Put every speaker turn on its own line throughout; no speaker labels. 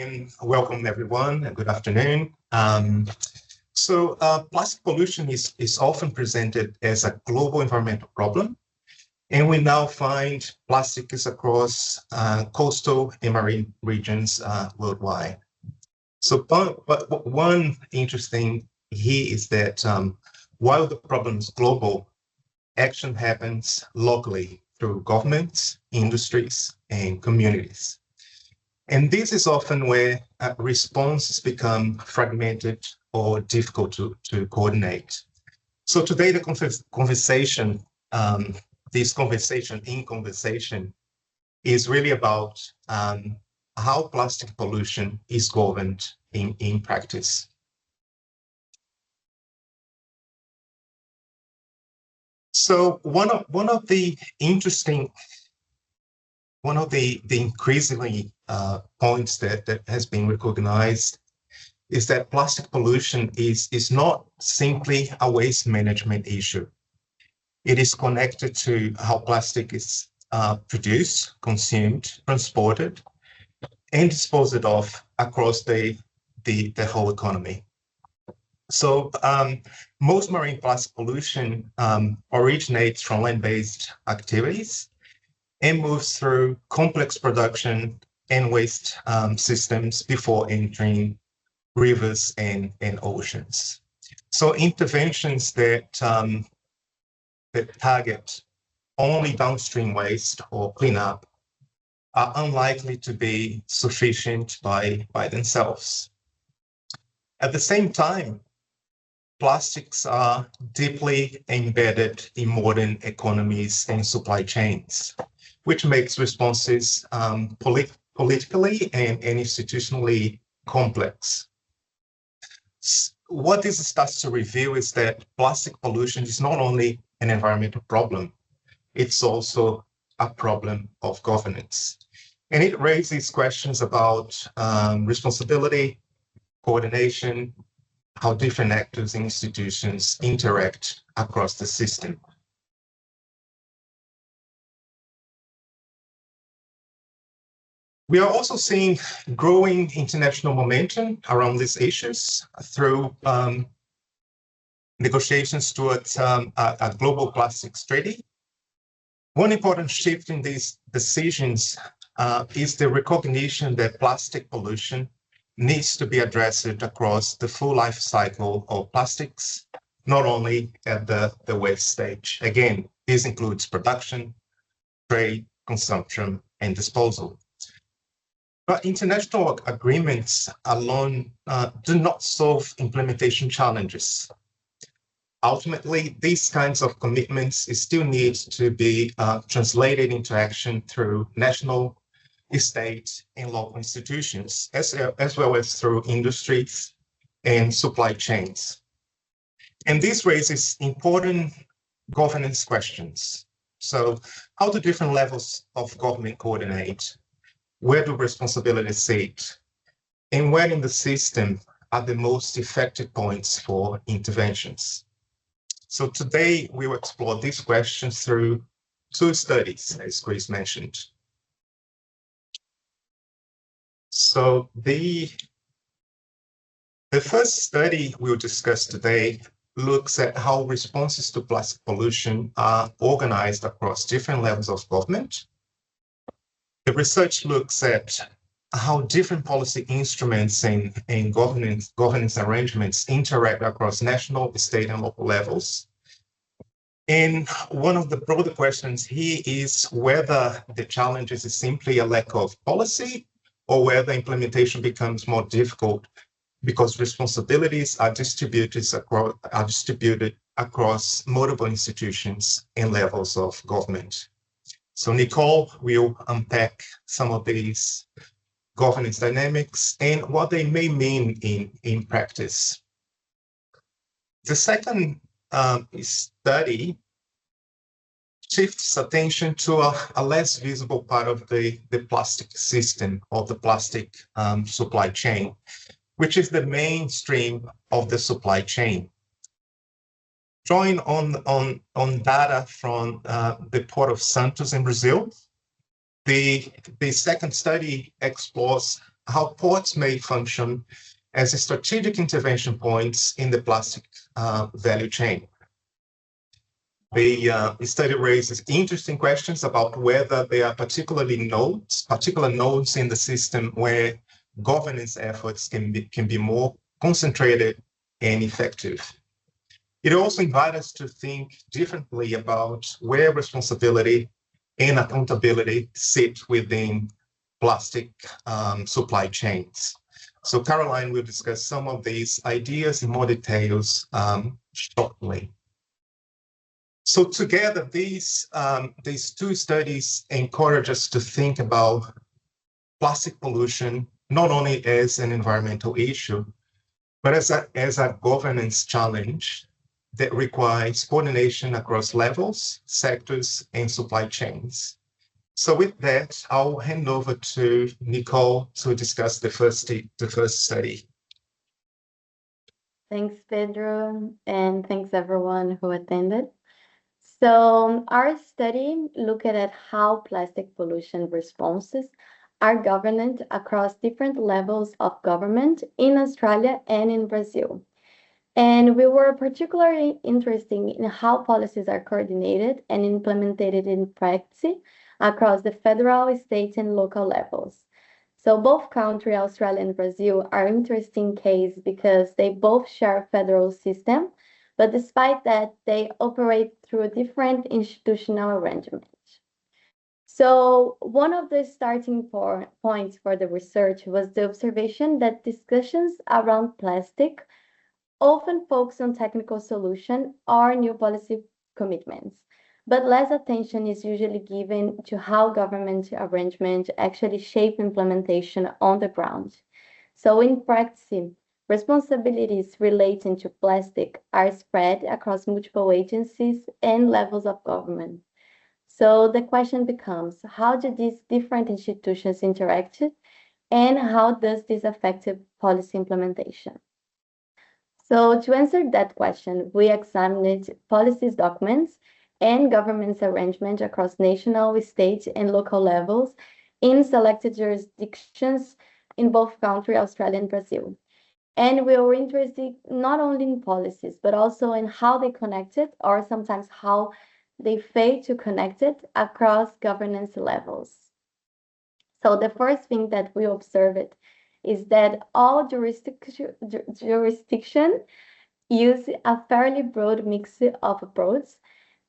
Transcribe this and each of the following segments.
and welcome everyone, and good afternoon. Plastic pollution is often presented as a global environmental problem, and we now find plastic is across coastal and marine regions worldwide. But one interesting here is that while the problem is global, action happens locally through governments, industries, and communities. And this is often where responses become fragmented or difficult to coordinate. So today, the conversation is really about how plastic pollution is governed in practice. So one of the increasingly points that has been recognized is that plastic pollution is not simply a waste management issue. It is connected to how plastic is produced, consumed, transported, and disposed of across the whole economy. So most marine plastic pollution originates from land-based activities and moves through complex production and waste systems before entering rivers and oceans. So interventions that target only downstream waste or cleanup are unlikely to be sufficient by themselves. At the same time, plastics are deeply embedded in modern economies and supply chains, which makes responses politically and institutionally complex. What this starts to reveal is that plastic pollution is not only an environmental problem, it's also a problem of governance. And it raises questions about responsibility, coordination, how different actors and institutions interact across the system. We are also seeing growing international momentum around these issues through negotiations towards a global plastics treaty. One important shift in these decisions is the recognition that plastic pollution needs to be addressed across the full life cycle of plastics, not only at the waste stage. Again, this includes production, trade, consumption, and disposal. But international agreements alone do not solve implementation challenges. Ultimately, these kinds of commitments still need to be translated into action through national, state, and local institutions, as well as through industries and supply chains. And this raises important governance questions. So how do different levels of government coordinate? Where do responsibilities sit? And where in the system are the most effective points for interventions? So today we will explore these questions through two studies, as Chris mentioned. So the first study we'll discuss today looks at how responses to plastic pollution are organized across different levels of government. The research looks at how different policy instruments and governance arrangements interact across national, state, and local levels. And one of the broader questions here is whether the challenge is simply a lack of policy or whether implementation becomes more difficult because responsibilities are distributed across multiple institutions and levels of government. So Nicole will unpack some of these governance dynamics and what they may mean in practice. The second study shifts attention to a less visible part of the plastic system, or the plastic supply chain, which is the mainstream of the supply chain. Drawing on data from the Port of Santos in Brazil, the second study explores how ports may function as strategic intervention points in the plastic value chain. The study raises interesting questions about whether there are particular nodes in the system where governance efforts can be more concentrated and effective. It also invites us to think differently about where responsibility and accountability sit within plastic supply chains. So Caroline will discuss some of these ideas in more details shortly. So together, these two studies encourage us to think about plastic pollution not only as an environmental issue, but as a governance challenge that requires coordination across levels, sectors, and supply chains. So with that, I'll hand over to Nicole to discuss the first study.
Thanks, Pedro, and thanks everyone who attended. So our study looked at how plastic pollution responses are governed across different levels of government in Australia and in Brazil. And we were particularly interested in how policies are coordinated and implemented in practice across the federal, state, and local levels. So both countries, Australia and Brazil, are interesting cases because they both share a federal system, but despite that, they operate through different institutional arrangements. So one of the starting points for the research was the observation that discussions around plastic often focus on technical solution or new policy commitments, but less attention is usually given to how government arrangements actually shape implementation on the ground. So in practice, responsibilities relating to plastic are spread across multiple agencies and levels of government. So the question becomes, how do these different institutions interact and how does this affect policy implementation? So to answer that question, we examined policies documents and government's arrangement across national, state, and local levels in selected jurisdictions in both countries, Australia and Brazil. And we were interested not only in policies, but also in how they connected or sometimes how they fail to connect it across governance levels. So the first thing that we observed is that all jurisdiction use a fairly broad mix of approaches.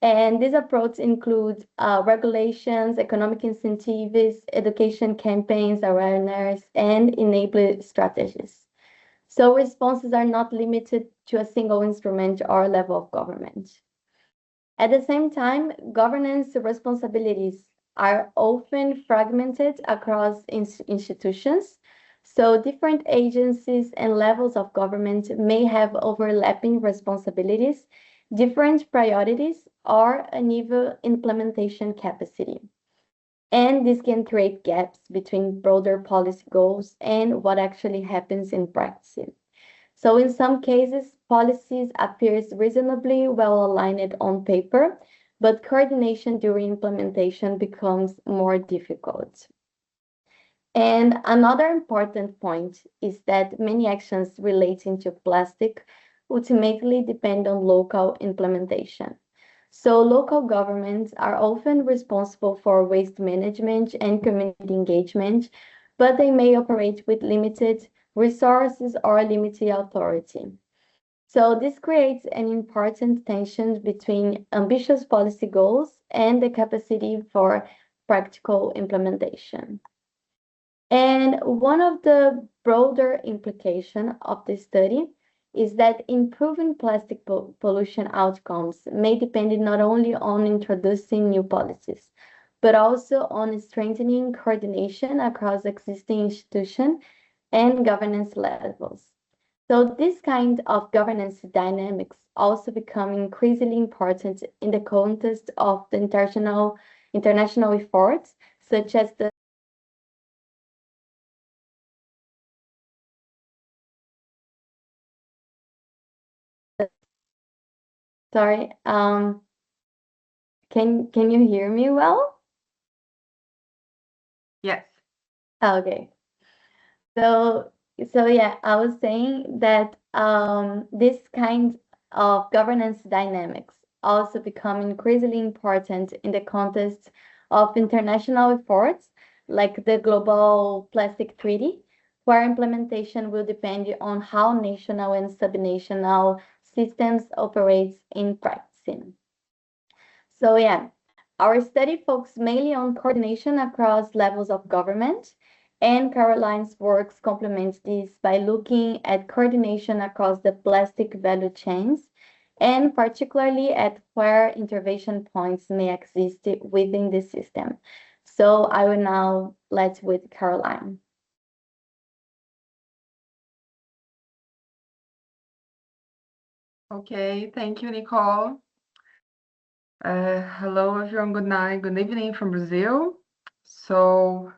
And these approaches include regulations, economic incentives, education campaigns, awareness, and enabling strategies. So responses are not limited to a single instrument or level of government. At the same time, governance responsibilities are often fragmented across institutions, so different agencies and levels of government may have overlapping responsibilities, different priorities, or uneven implementation capacity. And this can create gaps between broader policy goals and what actually happens in practice. So in some cases, policies appears reasonably well aligned on paper, but coordination during implementation becomes more difficult. And another important point is that many actions relating to plastic ultimately depend on local implementation. So local governments are often responsible for waste management and community engagement, but they may operate with limited resources or limited authority. So this creates an important tension between ambitious policy goals and the capacity for practical implementation. And one of the broader implications of this study is that improving plastic pollution outcomes may depend not only on introducing new policies, but also on strengthening coordination across existing institutions and governance levels. So this kind of governance dynamics also become increasingly important in the context of the international efforts, such as the sorry, can you hear me well?
Yes.
Okay. So, so yeah, I was saying that this kind of governance dynamics also become increasingly important in the context of international efforts like the Global Plastic Treaty, where implementation will depend on how national and subnational systems operates in practice. So yeah, our study focused mainly on coordination across levels of government, and Caroline's works complements this by looking at coordination across the plastic value chains, and particularly at where intervention points may exist within the system. So I will now let with Caroline.
Okay, thank you, Nicole. Hello, everyone. Good night, good evening from Brazil. So,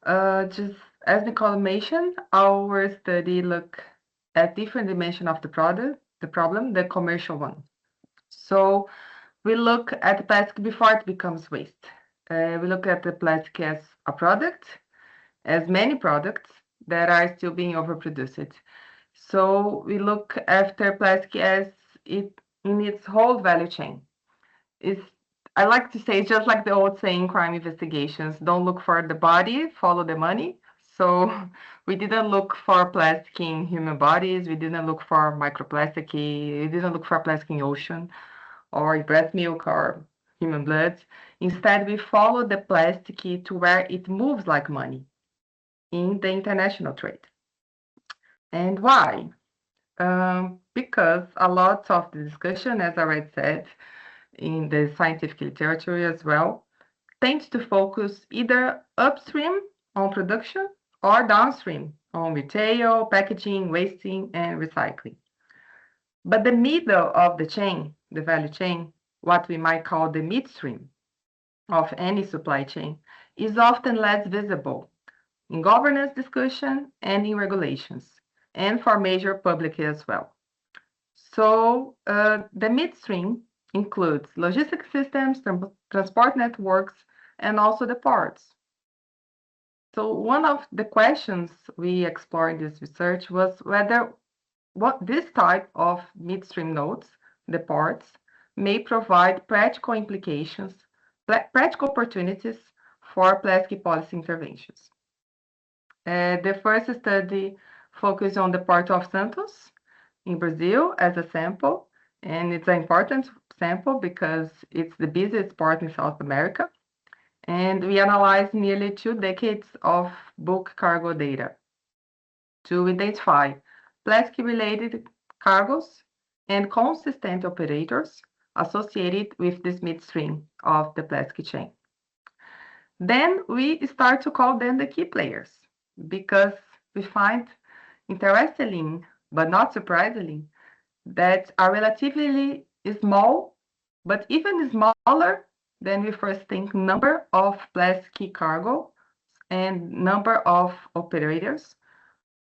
just as Nicole mentioned, our study look at different dimension of the product, the problem, the commercial one. So, we look at the plastic before it becomes waste. We look at the plastic as a product, as many products that are still being overproduced. So, we look after plastic as it in its whole value chain. Is I like to say it's just like the old saying, crime investigations, don't look for the body, follow the money. So we didn't look for plastic in human bodies, we didn't look for microplastic, we didn't look for plastic in ocean or in breast milk or human blood. Instead, we follow the plastic to where it moves like money in the international trade. And why? Because a lot of the discussion, as I already said, in the scientific literature as well, tends to focus either upstream on production or downstream on retail, packaging, wasting, and recycling. But the middle of the chain, the value chain, what we might call the midstream of any supply chain, is often less visible in governance discussion and in regulations, and for major public as well. So the midstream includes logistic systems, transport networks, and also the ports. So one of the questions we explored in this research was whether what this type of midstream nodes, the ports, may provide practical implications, practical opportunities for plastic policy interventions. The first study focused on the Port of Santos in Brazil as a sample, and it's an important sample because it's the busiest port in South America. And we analyzed nearly 2 decades of bulk cargo data to identify plastic-related cargoes and consistent operators associated with this midstream of the plastic chain. Then we start to call them the key players because we find interestingly, but not surprisingly, that are relatively small, but even smaller than we first think number of plastic cargo and number of operators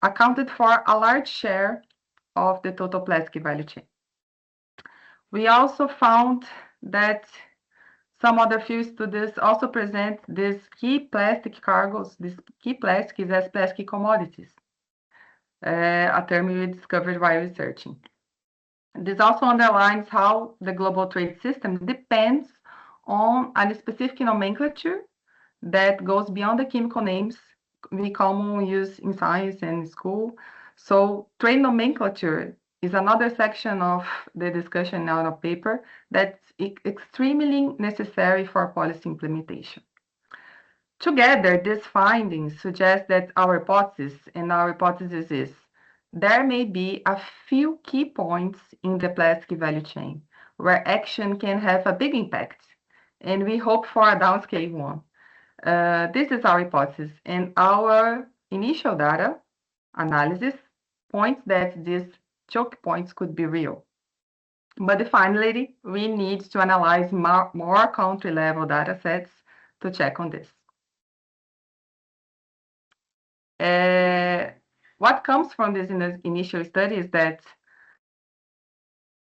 accounted for a large share of the total plastic value chain. We also found that some other few studies also present these key plastic cargoes, these key plastics as plastic commodities, a term we discovered while researching. This also underlines how the global trade system depends on a specific nomenclature that goes beyond the chemical names we commonly use in science and school. So trade nomenclature is another section of the discussion in our paper that's extremely necessary for policy implementation. Together, these findings suggest that our hypothesis is there may be a few key points in the plastic value chain where action can have a big impact, and we hope for a downscale one. This is our hypothesis, and our initial data analysis points that these choke points could be real. But finally, we need to analyze more country-level data sets to check on this. What comes from this initial study is that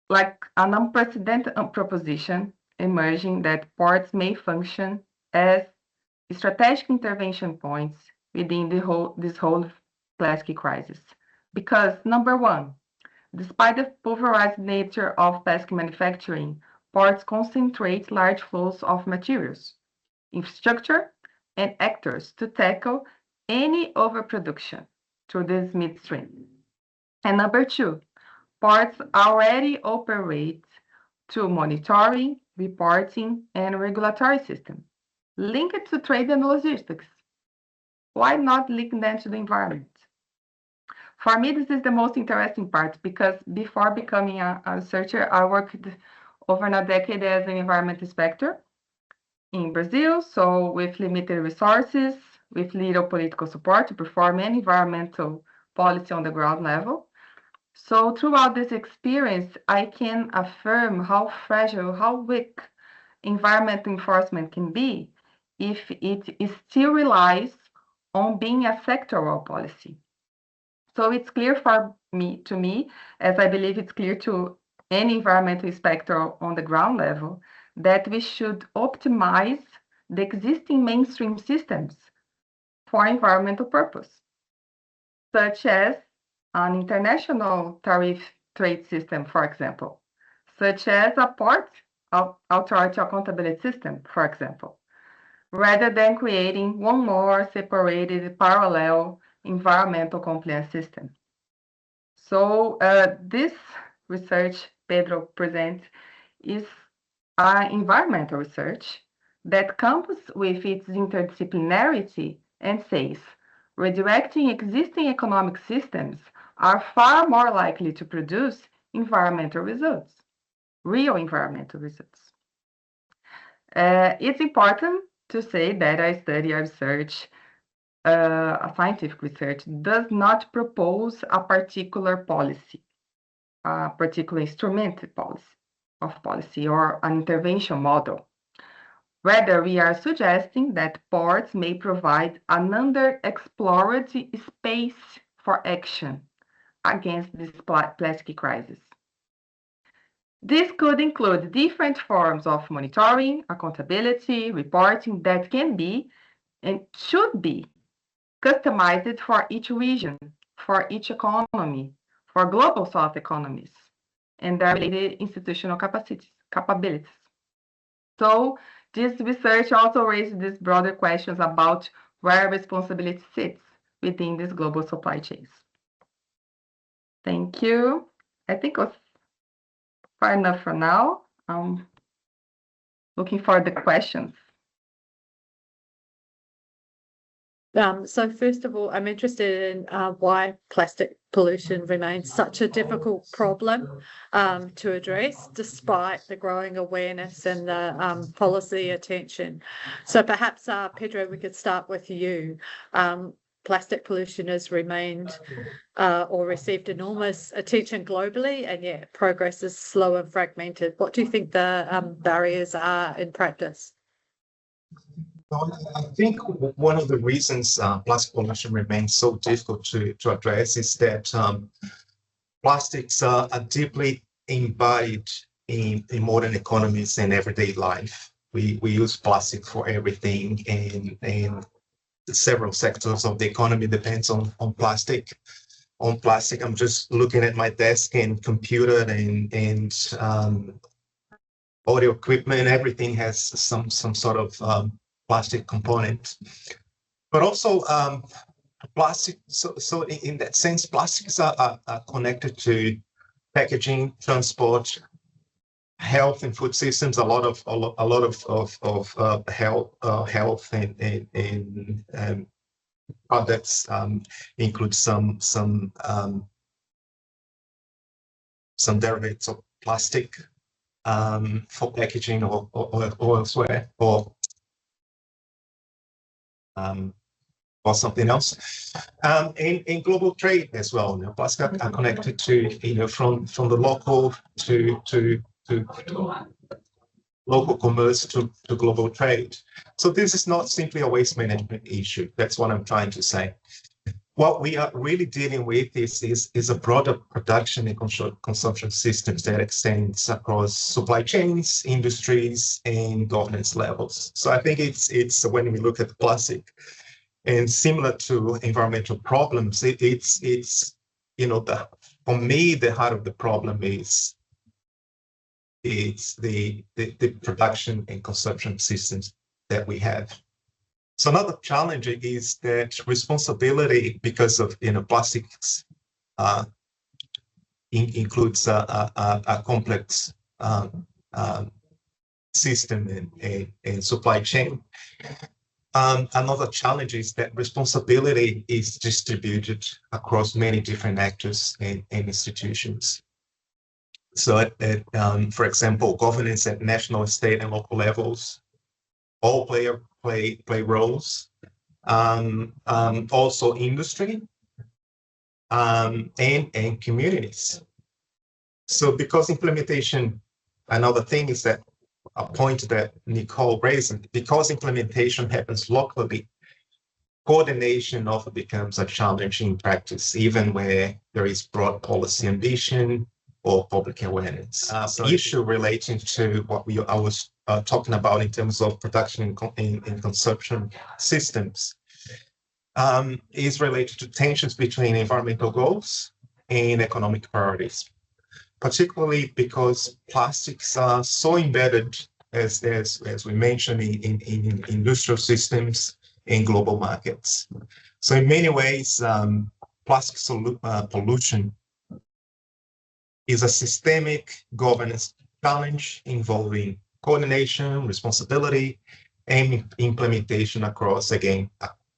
like an unprecedented proposition emerging that ports may function as strategic intervention points within this whole plastic crisis. Because number one, despite the pulverized nature of plastic manufacturing, ports concentrate large flows of materials, infrastructure, and actors to tackle any overproduction through this midstream. And number two, ports already operate through monitoring, reporting, and regulatory systems linked to trade and logistics. Why not link them to the environment? For me, this is the most interesting part because before becoming a researcher, I worked over a decade as an environment inspector in Brazil, so with limited resources, with little political support to perform any environmental policy on the ground level. So throughout this experience, I can affirm how fragile, how weak environmental enforcement can be if it still relies on being a sectoral policy. So it's clear to me, as I believe it's clear to any environmental inspector on the ground level, that we should optimize the existing mainstream systems for environmental purpose, such as an international tariff trade system, for example, such as a port authority accountability system, for example, rather than creating one more separated parallel environmental compliance system. So this research Pedro presents is environmental research that comes with its interdisciplinarity and says redirecting existing economic systems are far more likely to produce environmental results, real environmental results. It's important to say that I study research, a scientific research, does not propose a particular policy, a particular instrument policy or an intervention model. Rather, we are suggesting that ports may provide an underexplored space for action against this plastic crisis. This could include different forms of monitoring, accountability, reporting that can be and should be customized for each region, for each economy, for global South economies, and their related institutional capabilities. So this research also raises these broader questions about where responsibility sits within these global supply chains. Thank you. I think it was far enough for now. Looking for the questions.
So first of all, I'm interested in why plastic pollution remains such a difficult problem to address, despite the growing awareness and the policy attention. So perhaps, Pedro, we could start with you. Plastic pollution has remained or received enormous attention globally, and yet progress is slow and fragmented. What do you think the barriers are in practice?
I think one of the reasons plastic pollution remains so difficult to address is that plastics are deeply embodied in modern economies and everyday life. We use plastic for everything, and several sectors of the economy depends on plastic. I'm just looking at my desk and computer and audio equipment. Everything has some sort of plastic component, but also plastic. So in that sense, plastics are connected to packaging, transport, health, and food systems. A lot of health and products include some derivatives of plastic for packaging or elsewhere, or something else. In global trade as well, plastic are connected to, from the local to local commerce to global trade. So this is not simply a waste management issue. That's what I'm trying to say. What we are really dealing with is a broader production and consumption systems that extends across supply chains, industries, and governance levels. So I think it's when we look at plastic, And similar to environmental problems, it's for me, the heart of the problem is it's the production and consumption systems that we have. So another challenge is that responsibility, because of plastics includes a complex system and supply chain. Another challenge is that responsibility is distributed across many different actors and institutions. So, for example, governance at national, state, and local levels all play roles. Also, industry and communities. So, because implementation, another thing is that a point that Nicole raised, because implementation happens locally, coordination often becomes a challenge in practice, even where there is broad policy ambition or public awareness. So issue relating to what I was talking about in terms of production and consumption systems is related to tensions between environmental goals and economic priorities, particularly because plastics are so embedded, as we mentioned, in industrial systems and global markets. So in many ways, plastic pollution is a systemic governance challenge involving coordination, responsibility, and implementation across, again,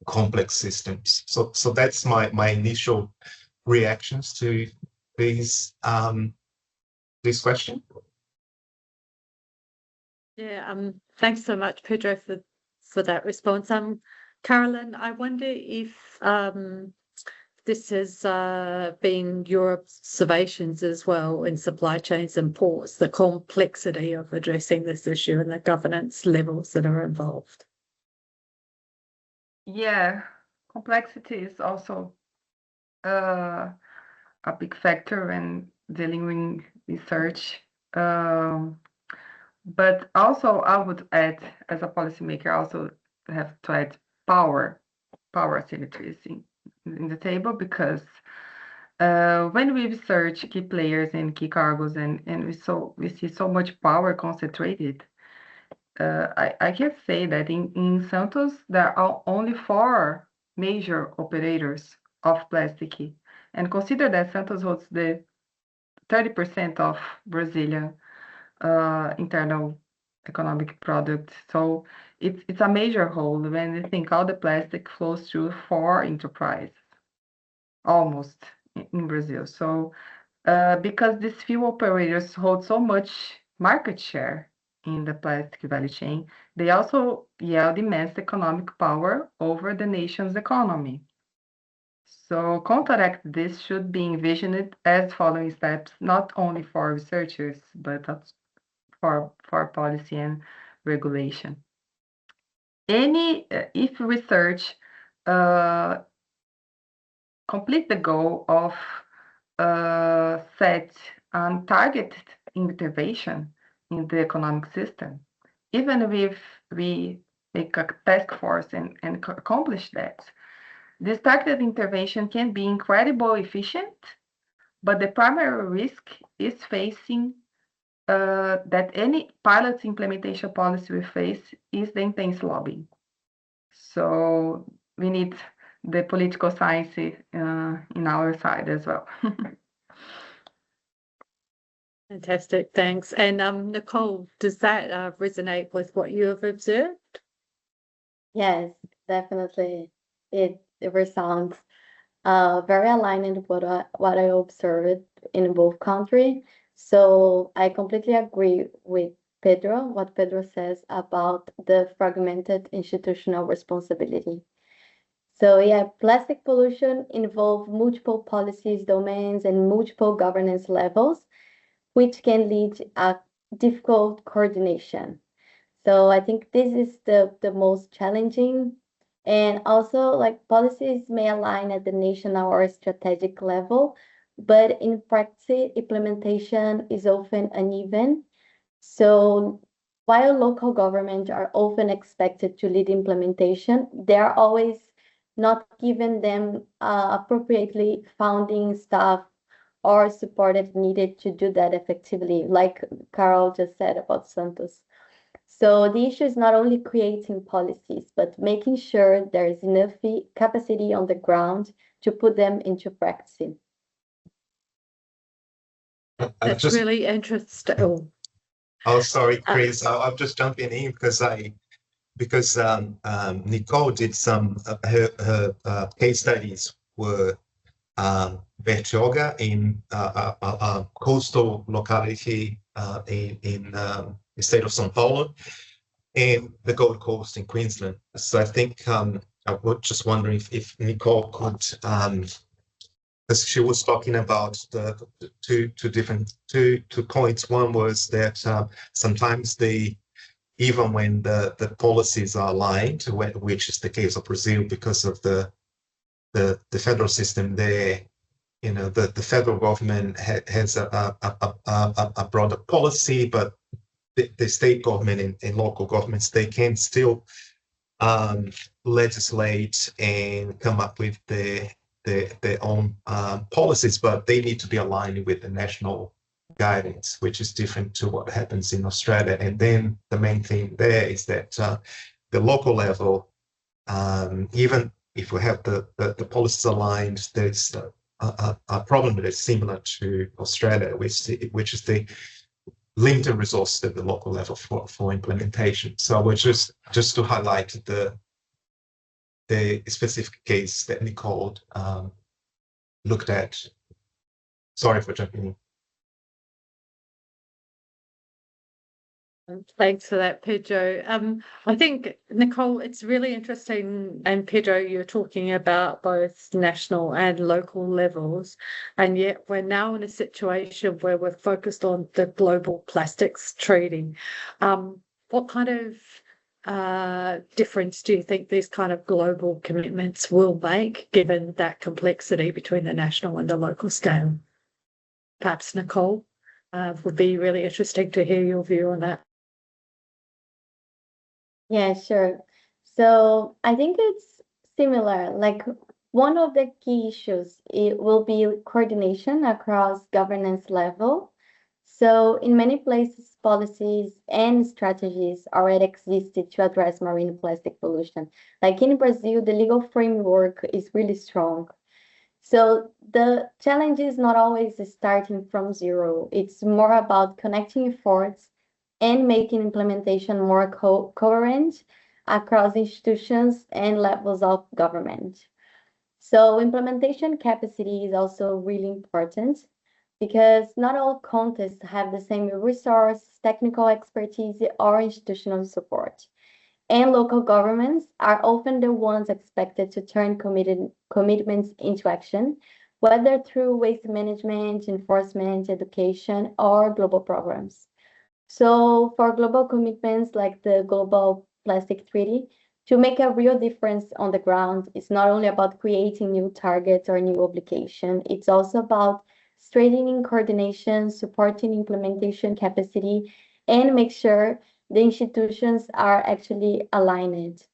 complex systems. So that's my initial reactions to this question.
Yeah, thanks so much, Pedro, for that response. Carolyn, I wonder if this has been your observations as well in supply chains and ports, the complexity of addressing this issue and the governance levels that are involved.
Yeah, complexity is also a big factor when dealing with research. But also, I would add, as a policymaker, also have to add power asymmetries in the table, because when we research key players and key cargoes, and we see so much power concentrated, I can say that in Santos there are only 4 major operators of plastic, and consider that Santos holds the 30% of Brazilian internal economic product. So it's a major hold when you think all the plastic flows through 4 enterprises, almost in Brazil. So because these few operators hold so much market share in the plastic value chain, they also yield immense economic power over the nation's economy. So counteract this should be envisioned as following steps, not only for researchers, but for policy and regulation. If research complete the goal of set and targeted intervention in the economic system, even if we make a task force and accomplish that, this targeted intervention can be incredibly efficient, but the primary risk is facing that any pilot implementation policy we face is the intense lobbying. So we need the political science in our side as well.
Fantastic, thanks. And Nicole, does that resonate with what you have observed?
Yes, definitely. It resounds very aligned with what I observed in both countries. So I completely agree with Pedro, what Pedro says about the fragmented institutional responsibility. So yeah, plastic pollution involves multiple policies, domains, and multiple governance levels, which can lead to a difficult coordination. So I think this is the most challenging. And also, like policies may align at the national or strategic level, but in practice, implementation is often uneven. So while local governments are often expected to lead implementation, there are always not giving them appropriately funding, staff, or support if needed to do that effectively, like Carol just said about Santos. So the issue is not only creating policies, but making sure there is enough capacity on the ground to put them into practice.
That's really interesting.
Oh, sorry, Chris. I'll just jump in because Nicole did some her case studies were Bertioga in a coastal locality in the state of São Paulo and the Gold Coast in Queensland. So I think I was just wondering if Nicole could, because she was talking about the two points. One was that sometimes even when the policies are aligned, which is the case of Brazil because of the federal system there, the federal government has a broader policy, but the state government and local governments, they can still legislate and come up with their own policies, but they need to be aligned with the national guidance, which is different to what happens in Australia. And then the main thing there is that the local level, even if we have the policies aligned, there's a problem that is similar to Australia, which is the limited resources at the local level for implementation. So we're just to highlight the specific case that Nicole looked at. Sorry for jumping in.
Thanks for that, Pedro. I think, Nicole, it's really interesting, and Pedro, you're talking about both national and local levels, and yet we're now in a situation where we're focused on the Global Plastics Treaty. What kind of difference do you think these kind of global commitments will make, given that complexity between the national and the local scale? Perhaps, Nicole, would be really interesting to hear your view on that.
Yeah, sure. So I think it's similar. Like one of the key issues, it will be coordination across governance level. So in many places, policies and strategies already existed to address marine plastic pollution. Like in Brazil, the legal framework is really strong. So the challenge is not always starting from zero. It's more about connecting efforts and making implementation more coherent across institutions and levels of government. So implementation capacity is also really important because not all contexts have the same resource, technical expertise, or institutional support. And local governments are often the ones expected to turn commitments into action, whether through waste management, enforcement, education, or global programs. So for global commitments like the Global Plastic Treaty, to make a real difference on the ground, it's not only about creating new targets or new obligation, it's also about strengthening coordination, supporting implementation capacity, and make sure the institutions are actually aligned.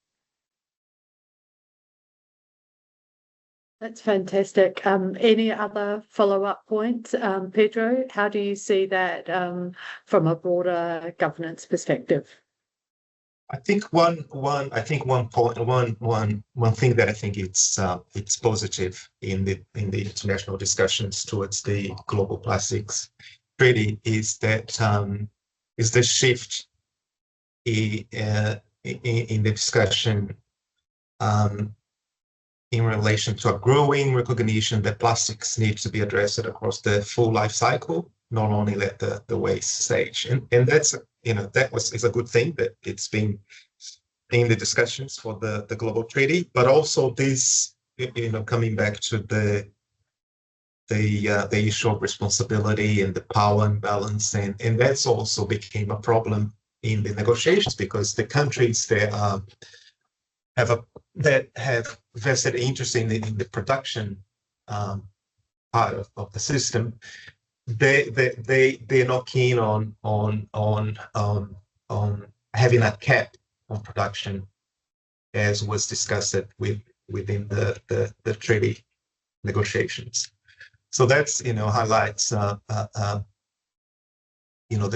That's fantastic. Any other follow-up points, Pedro? How do you see that from a broader governance perspective?
I think one point, one thing that I think it's positive in the international discussions towards the Global Plastics Treaty is that is the shift in the discussion in relation to a growing recognition that plastics need to be addressed across the full life cycle, not only at the waste stage. And that's, is a good thing that it's been in the discussions for the global treaty, but also this, coming back to the issue of responsibility and the power imbalance, and that's also became a problem in the negotiations because the countries that have vested interest in the production part of the system, they're not keen on having a cap on production, as was discussed with within the treaty negotiations. So that's, highlights, the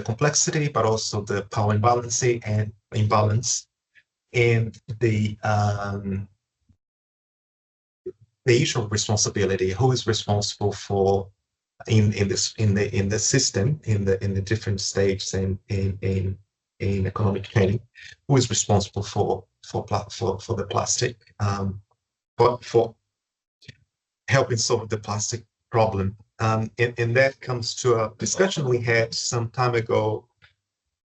complexity, but also the power imbalance and the issue of responsibility. Who is responsible for in the system, in the different stages in economic chain? Who is responsible for the plastic? But for helping solve the plastic problem. And that comes to a discussion we had some time ago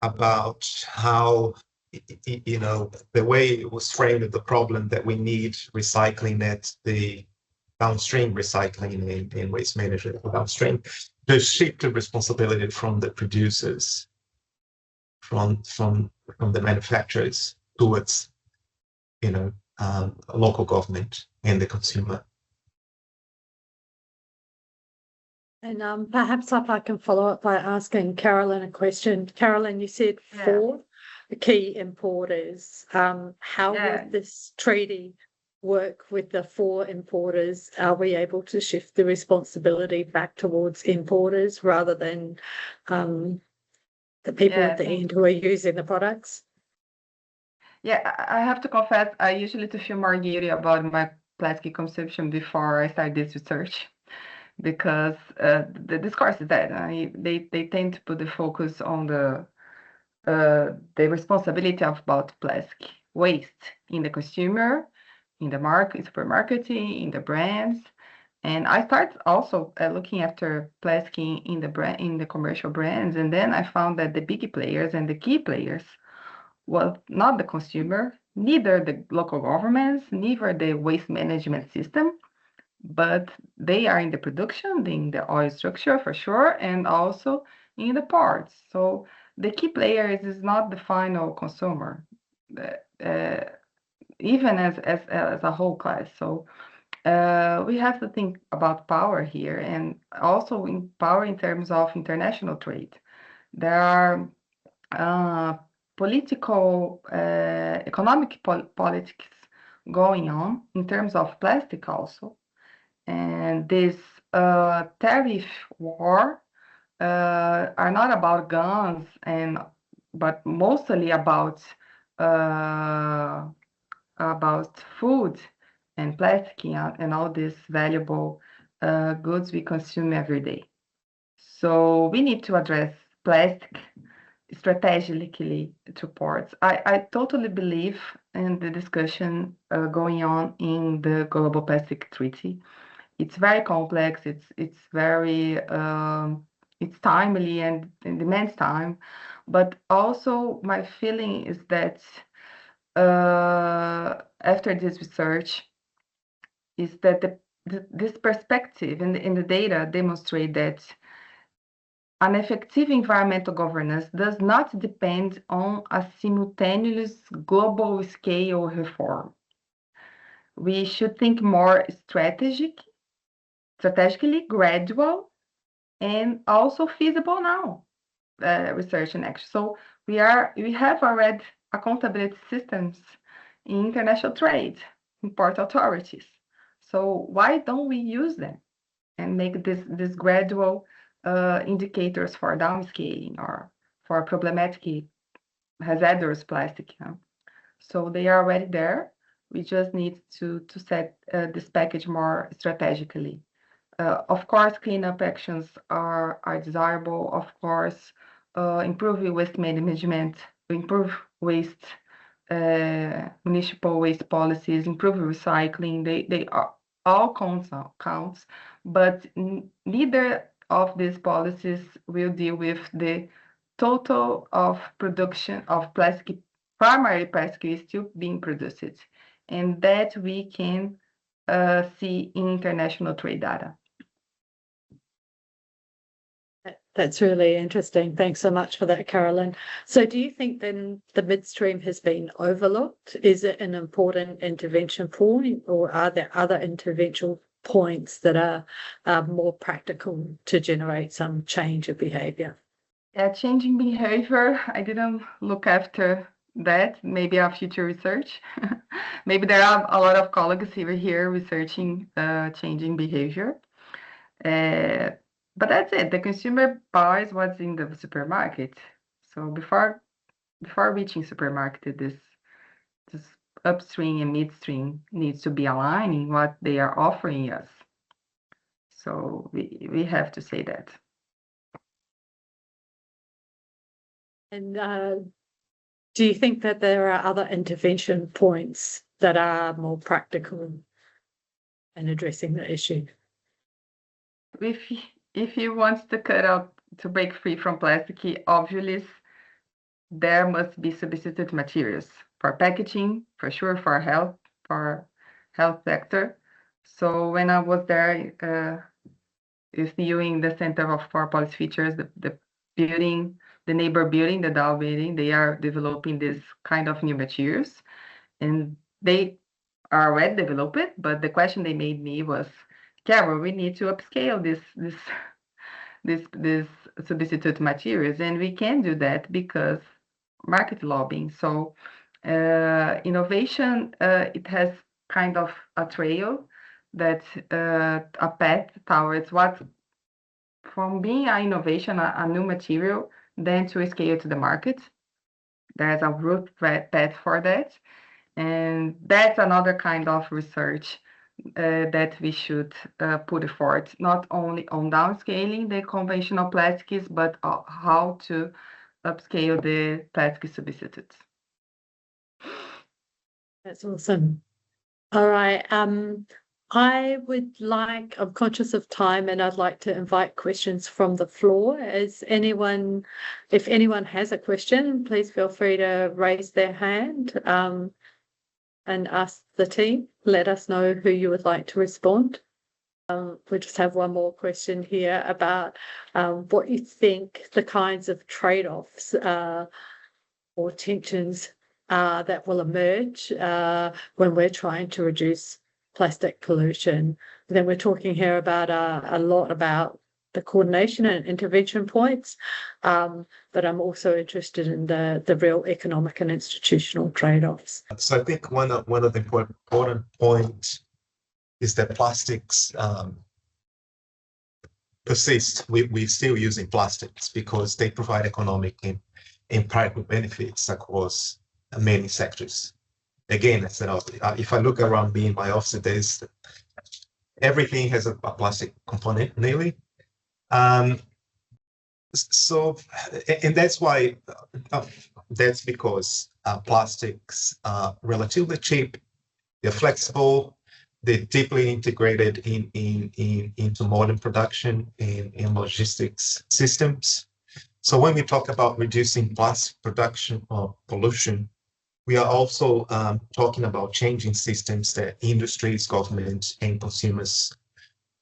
about how, the way it was framed, the problem that we need recycling at the downstream recycling in waste management downstream, the shift of responsibility from the producers, from the manufacturers towards, local government and the consumer.
And perhaps if I can follow up by asking Carolyn a question. Carolyn, you said 4 key importers. How would this treaty work with the 4 importers? Are we able to shift the responsibility back towards importers rather than the people at the end who are using the products?
Yeah, I have to confess, I usually feel more guilty about my plastic consumption before I start this research, because the discourse is that they tend to put the focus on the responsibility about plastic waste in the consumer, in the market, supermarketing, in the brands. And I started also looking after plastic in the commercial brands, and then I found that the big players and the key players was not the consumer, neither the local governments, neither the waste management system, but they are in the production, in the oil structure for sure, and also in the parts. So the key players is not the final consumer, even as a whole class. So we have to think about power here, and also in power in terms of international trade. There are political, economic politics going on in terms of plastic also. And this tariff war are not about guns, but mostly about food and plastic and all these valuable goods we consume every day. So we need to address plastic strategically to ports. I totally believe in the discussion going on in the Global Plastic Treaty. It's very complex. It's very it's timely and demands time. But also my feeling is that after this research, is that this perspective in the data demonstrate that an effective environmental governance does not depend on a simultaneous global scale reform. We should think more strategically, gradual, and also feasible now, research and action. So we have already accountability systems in international trade, in port authorities. So why don't we use them and make this gradual indicators for downscaling or for problematic hazardous plastic? So they are already there. We just need to set this package more strategically. Of course, cleanup actions are desirable. Of course, improve waste management, improve waste, municipal waste policies, improve recycling. They are all counts, but neither of these policies will deal with the total of production of plastic, primary plastic is still being produced, and that we can see in international trade data.
That's really interesting. Thanks so much for that, Carolyn. So do you think then the midstream has been overlooked? Is it an important intervention point, or are there other intervention points that are more practical to generate some change of behavior?
Yeah, changing behavior, I didn't look after that, maybe our future research. Maybe there are a lot of colleagues here researching changing behavior. But that's it. The consumer buys what's in the supermarket. So before reaching supermarket, this upstream and midstream needs to be aligning what they are offering us. So we have to say that.
And do you think that there are other intervention points that are more practical in addressing the issue?
If you want to cut out, to break free from plastic, obviously there must be substitute materials for packaging, for sure, for health sector. So when I was there, viewing the Center for Policy Features, the building, the neighbor building, the Dow building, they are developing this kind of new materials, and they are already developed. But the question they made me was, Carol, we need to upscale this substitute materials, and we can do that because market lobbying. So innovation, it has kind of a trail that a path towards what, from being an innovation, a new material, then to scale to the market. There's a route path for that. And that's another kind of research that we should put forward, not only on downscaling the conventional plastics, but how to upscale the plastic substitutes.
That's awesome. All right. I would like, I'm conscious of time, and I'd like to invite questions from the floor. If anyone has a question, please feel free to raise their hand and ask the team. Let us know who you would like to respond. We just have one more question here about what you think the kinds of trade-offs or tensions that will emerge when we're trying to reduce plastic pollution. Then we're talking here about a lot about the coordination and intervention points, but I'm also interested in the real economic and institutional trade-offs.
So I think one of the important points is that plastics persist. We're still using plastics because they provide economic and practical benefits across many sectors. Again, if I look around me in my office, everything has a plastic component, nearly. So, and that's why, that's because plastics are relatively cheap, they're flexible, they're deeply integrated into modern production and logistics systems. So when we talk about reducing plastic production or pollution, we are also talking about changing systems that industries, governments, and consumers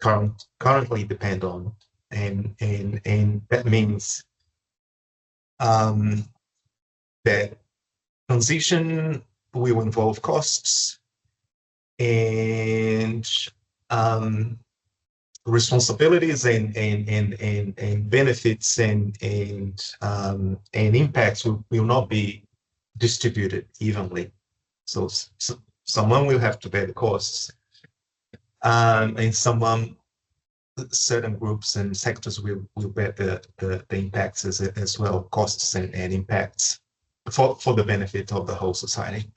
currently depend on, and that means that transition will involve costs and responsibilities and benefits and impacts will not be distributed evenly. So someone will have to bear the costs, and certain groups and sectors will bear the impacts as well, costs and impacts for the benefit of the whole society.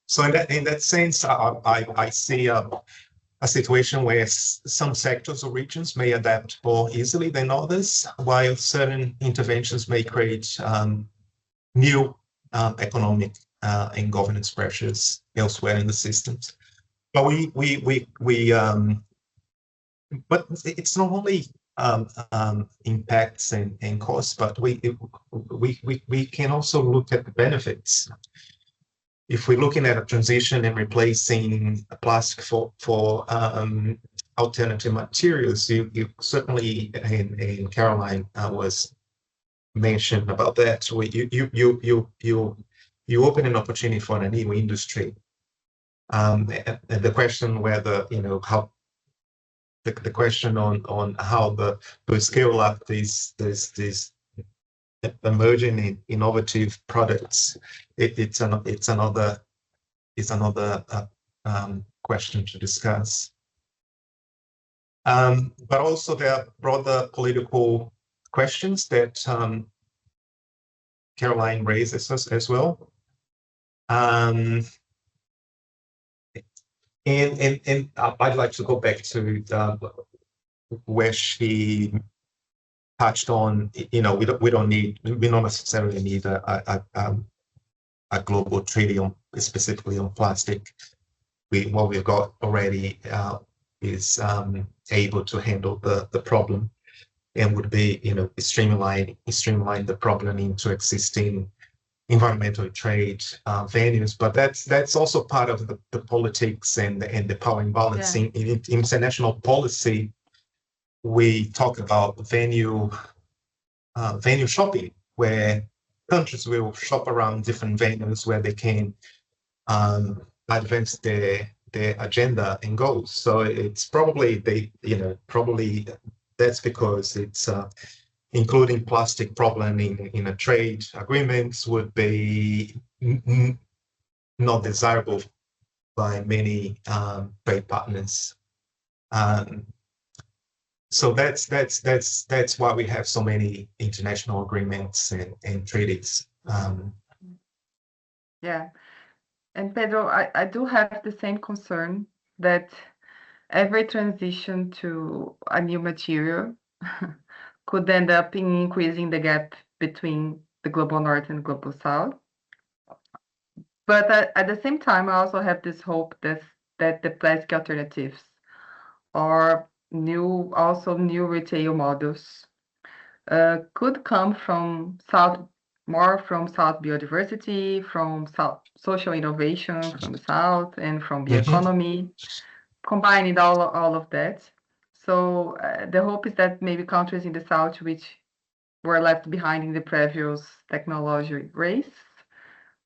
So in that sense, I see a situation where some sectors or regions may adapt more easily than others, while certain interventions may create new economic and governance pressures elsewhere in the systems. But but it's not only impacts and costs, but we can also look at the benefits. If we're looking at a transition and replacing plastic for alternative materials, you certainly, and Caroline was mentioned about that. So you open an opportunity for a new industry. And the question whether, how the question on how to scale up these emerging innovative products, it's another question to discuss. But also there are broader political questions that Caroline raises as well. And I'd like to go back to where she touched on, we don't necessarily need a global treaty specifically on plastic. What we've got already is able to handle the problem, and would be, streamline the problem into existing environmental trade venues. But that's also part of the politics and the power imbalance. In international policy, we talk about venue shopping, where countries will shop around different venues where they can advance their agenda and goals. So it's probably that's because it's including plastic problem in a trade agreements would be not desirable by many trade partners. So that's why we have so many international agreements and treaties.
Yeah, and Pedro, I do have the same concern that every transition to a new material could end up in increasing the gap between the global north and global south. But at the same time, I also have this hope that the plastic alternatives or new retail models could come from more from South biodiversity, from South social innovation from the South, and from the economy, combining all of that. So the hope is that maybe countries in the South, which were left behind in the previous technology race,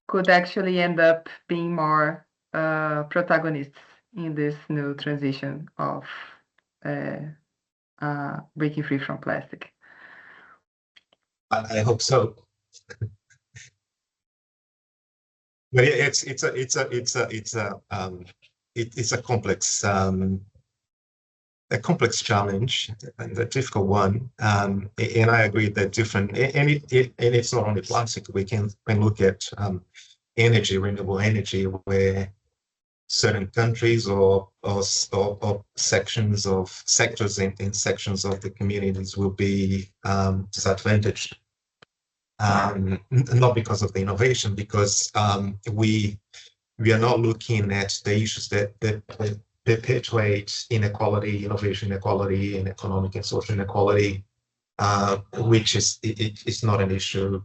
could actually end up being more protagonists in this new transition of breaking free from plastic.
I hope so. But it's a complex challenge and a difficult one. And I agree that different, and it's not only plastic. We can look at energy, renewable energy, where certain countries or sectors in sections of the communities will be disadvantaged. Not because of the innovation, because we are not looking at the issues that perpetuate inequality, innovation inequality, and economic and social inequality, which is not an issue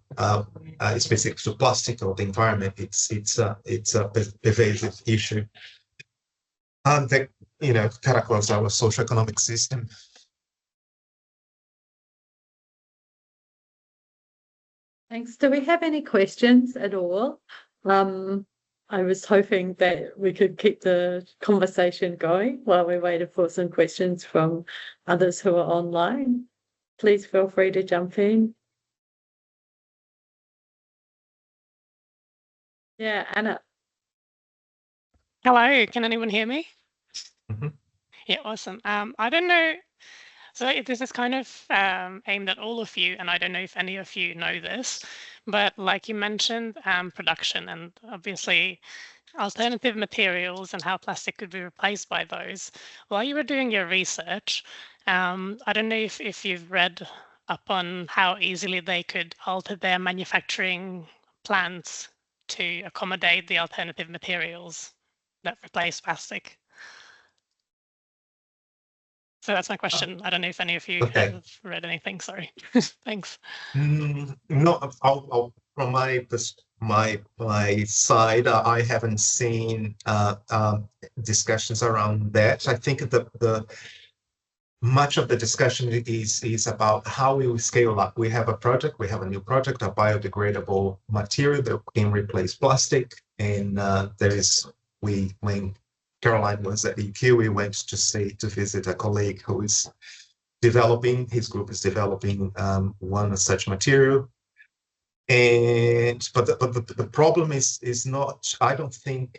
specific to plastic or the environment. It's a pervasive issue that characterizes our socio-economic system.
Thanks. Do we have any questions at all? I was hoping that we could keep the conversation going while we waited for some questions from others who are online. Please feel free to jump in. Yeah, Anna.
Hello, can anyone hear me?
Mm-hmm.
Yeah, awesome. I don't know. So this is kind of aimed at all of you, and I don't know if any of you know this, but like you mentioned, production and obviously alternative materials and how plastic could be replaced by those. While you were doing your research, I don't know if you've read up on how easily they could alter their manufacturing plants to accommodate the alternative materials that replace plastic. So that's my question. I don't know if any of you have read anything. Sorry. Thanks.
No, from my side, I haven't seen discussions around that. I think much of the discussion is about how we will scale up. We have a new project, a biodegradable material that can replace plastic, and when Caroline was at EQ, we went to visit a colleague who is developing, his group is developing one such material. But the problem is not, I don't think,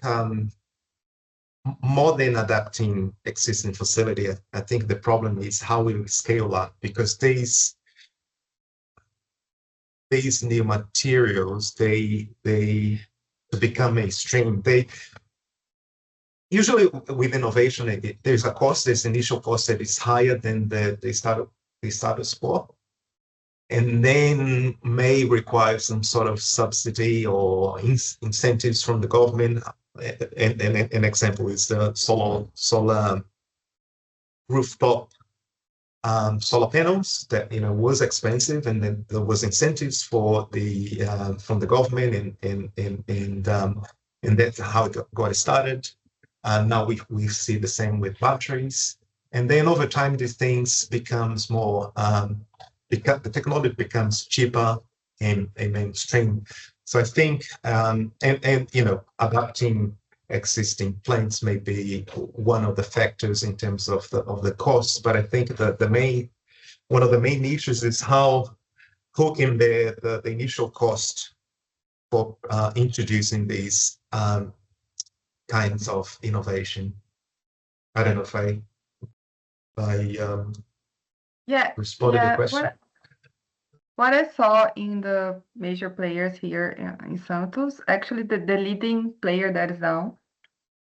more than adapting existing facility. I think the problem is how we scale up, because these new materials, they become mainstream. They usually, with innovation, there's a cost, there's initial cost that is higher than the status quo, and then may require some sort of subsidy or incentives from the government. And an example is the solar rooftop solar panels that was expensive, and then there was incentives for from the government, and that's how it got started. Now we see the same with batteries, and then over time these things becomes more the technology becomes cheaper and mainstream. So I think and adapting existing plants may be one of the factors in terms of the costs, but I think that one of the main issues is who can bear the initial cost for introducing these kinds of innovation. I don't know if I responded to the question.
What I saw in the major players here in Santos, actually the leading player that is now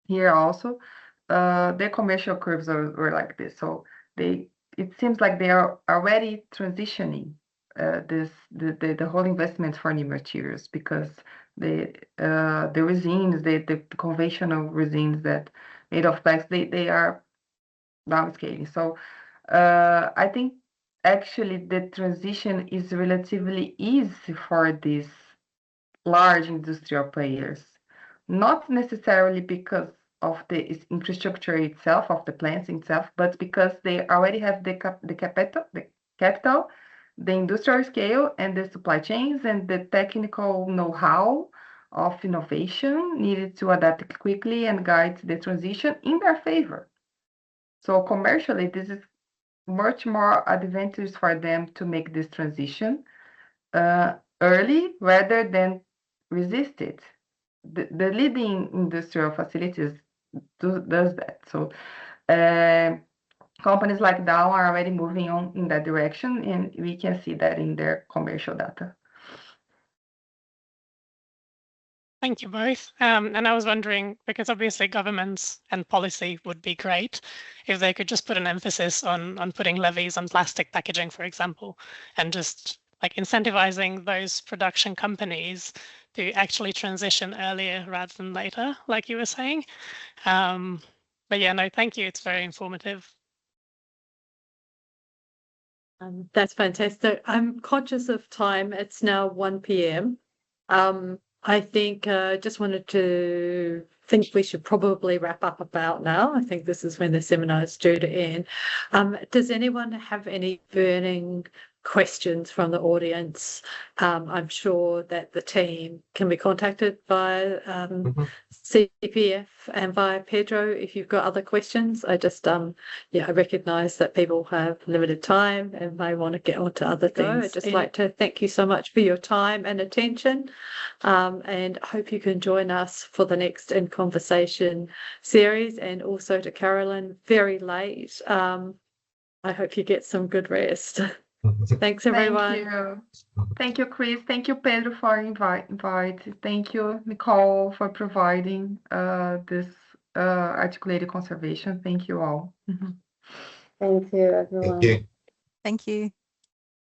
here also, their commercial curves were like this. So it seems like they are already transitioning the whole investment for new materials, because the resins, the conventional resins that made of plastics, they are downscaling. So I think actually the transition is relatively easy for these large industrial players, not necessarily because of the infrastructure itself, of the plants itself, but because they already have the capital, the industrial scale, and the supply chains, and the technical know-how of innovation needed to adapt quickly and guide the transition in their favor. So commercially, this is much more advantageous for them to make this transition early rather than resist it. The leading industrial facilities does that. So companies like Dow are already moving on in that direction, and we can see that in their commercial data.
Thank you both. And I was wondering, because obviously governments and policy would be great if they could just put an emphasis on putting levies on plastic packaging, for example, and just like incentivizing those production companies to actually transition earlier rather than later, like you were saying. But yeah, no, thank you. It's very informative.
That's fantastic. I'm conscious of time. It's now 1 p.m. I think just wanted to think we should probably wrap up about now. I think this is when the seminar is due to end. Does anyone have any burning questions from the audience? I'm sure that the team can be contacted by CPF and via Pedro if you've got other questions. I just I recognise that people have limited time and may want to get on to other things. I'd just like to thank you so much for your time and attention, and hope you can join us for the next In Conversation series, and also to Carolyn, very late. I hope you get some good rest. Thanks, everyone.
Thank you, Chris. Thank you, Pedro, for invite. Thank you, Nicole, for providing this articulated conservation. Thank you all.
Thank you, everyone.
Thank you.
Thank you.